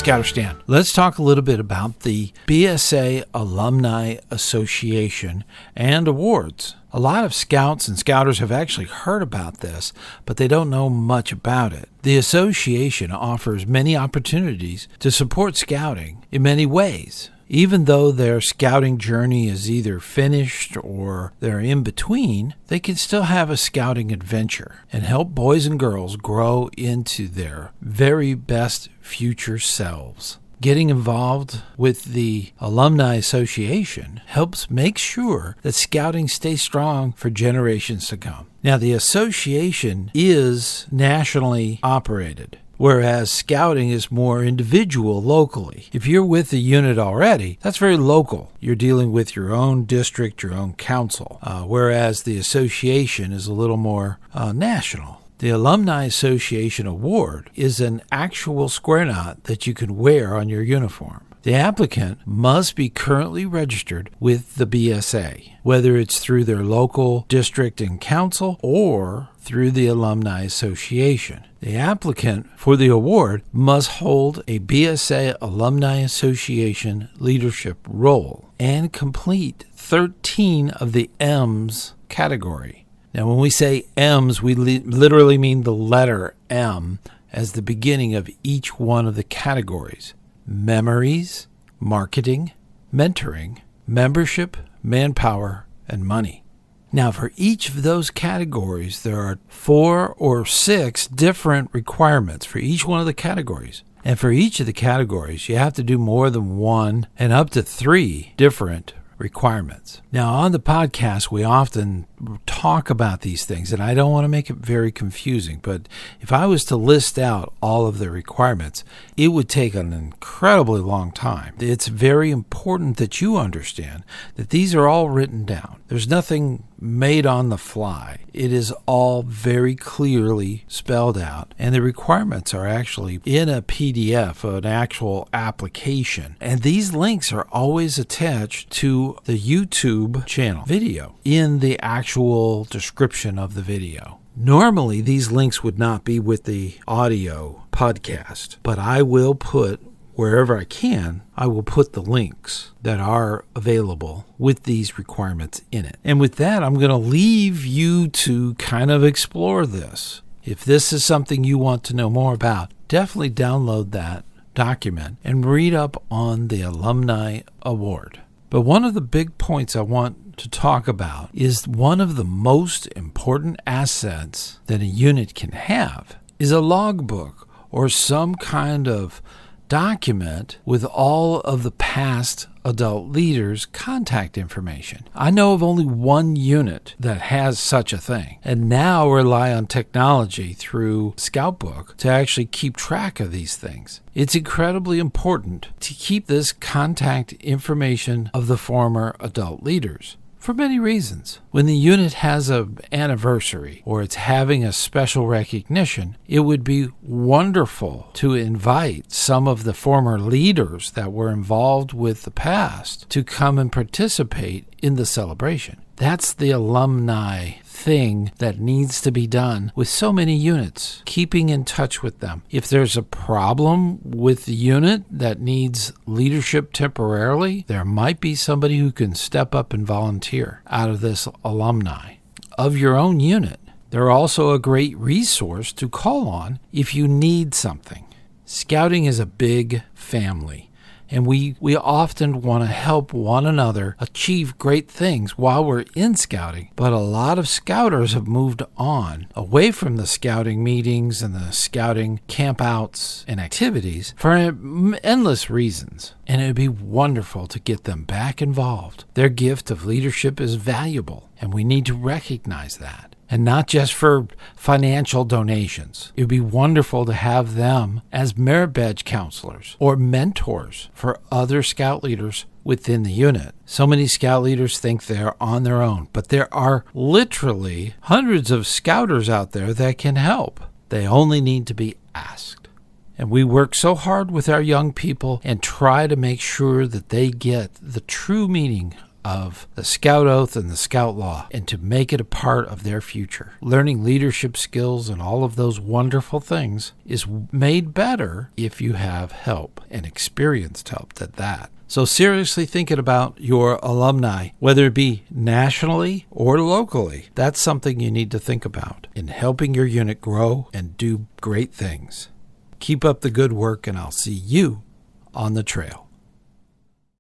ScouterStan. Let's talk a little bit about the BSA Alumni Association and awards. A lot of scouts and scouters have actually heard about this, but they don't know much about it. The association offers many opportunities to support scouting in many ways. Even though their scouting journey is either finished or they're in between, they can still have a scouting adventure and help boys and girls grow into their very best future selves. Getting involved with the Alumni Association helps make sure that scouting stays strong for generations to come. Now, the association is nationally operated, whereas scouting is more individual locally. If you're with the unit already, that's very local. You're dealing with your own district, your own council, whereas the association is a little more national. The Alumni Association Award is an actual square knot that you can wear on your uniform. The applicant must be currently registered with the BSA, whether it's through their local district and council or through the Alumni Association. The applicant for the award must hold a BSA Alumni Association leadership role and complete 13 of the M's category. Now, when we say M's, we literally mean the letter M as the beginning of each one of the categories: memories, marketing, mentoring, membership, manpower, and money. Now, for each of those categories, there are 4 or 6 different requirements for each one of the categories. And for each of the categories, you have to do more than 1 and up to 3 different requirements. Now, on the podcast, we often talk about these things, and I don't want to make it very confusing, but if I was to list out all of the requirements, it would take an incredibly long time. It's very important that you understand that these are all written down. There's nothing made on the fly. It is all very clearly spelled out, and the requirements are actually in a PDF, an actual application, and these links are always attached to the YouTube channel video in the actual description of the video. Normally, these links would not be with the audio podcast, but I will put, wherever I can, I will put the links that are available with these requirements in it. And with that, I'm going to leave you to kind of explore this. If this is something you want to know more about, definitely download that document and read up on the Alumni Award. But one of the big points I want to talk about is one of the most important assets that a unit can have is a logbook or some kind of document with all of the past adult leaders' contact information. I know of only one unit that has such a thing, and now rely on technology through Scoutbook to actually keep track of these things. It's incredibly important to keep this contact information of the former adult leaders for many reasons. When the unit has an anniversary or it's having a special recognition, it would be wonderful to invite some of the former leaders that were involved with the past to come and participate in the celebration. That's the alumni thing that needs to be done with so many units, keeping in touch with them. If there's a problem with the unit that needs leadership temporarily, there might be somebody who can step up and volunteer out of this alumni of your own unit. They're also a great resource to call on if you need something. Scouting is a big family. And we often want to help one another achieve great things while we're in scouting. But a lot of scouters have moved on away from the scouting meetings and the scouting campouts and activities for endless reasons. And it would be wonderful to get them back involved. Their gift of leadership is valuable, and we need to recognize that. And not just for financial donations. It would be wonderful to have them as merit badge counselors or mentors for other scout leaders within the unit. So many scout leaders think they're on their own, but there are literally hundreds of scouters out there that can help. They only need to be asked. And we work so hard with our young people and try to make sure that they get the true meaning of the Scout Oath and the Scout Law and to make it a part of their future. Learning leadership skills and all of those wonderful things is made better if you have help, and experienced help at that. So seriously thinking about your alumni, whether it be nationally or locally, that's something you need to think about in helping your unit grow and do great things. Keep up the good work, and I'll see you on the trail.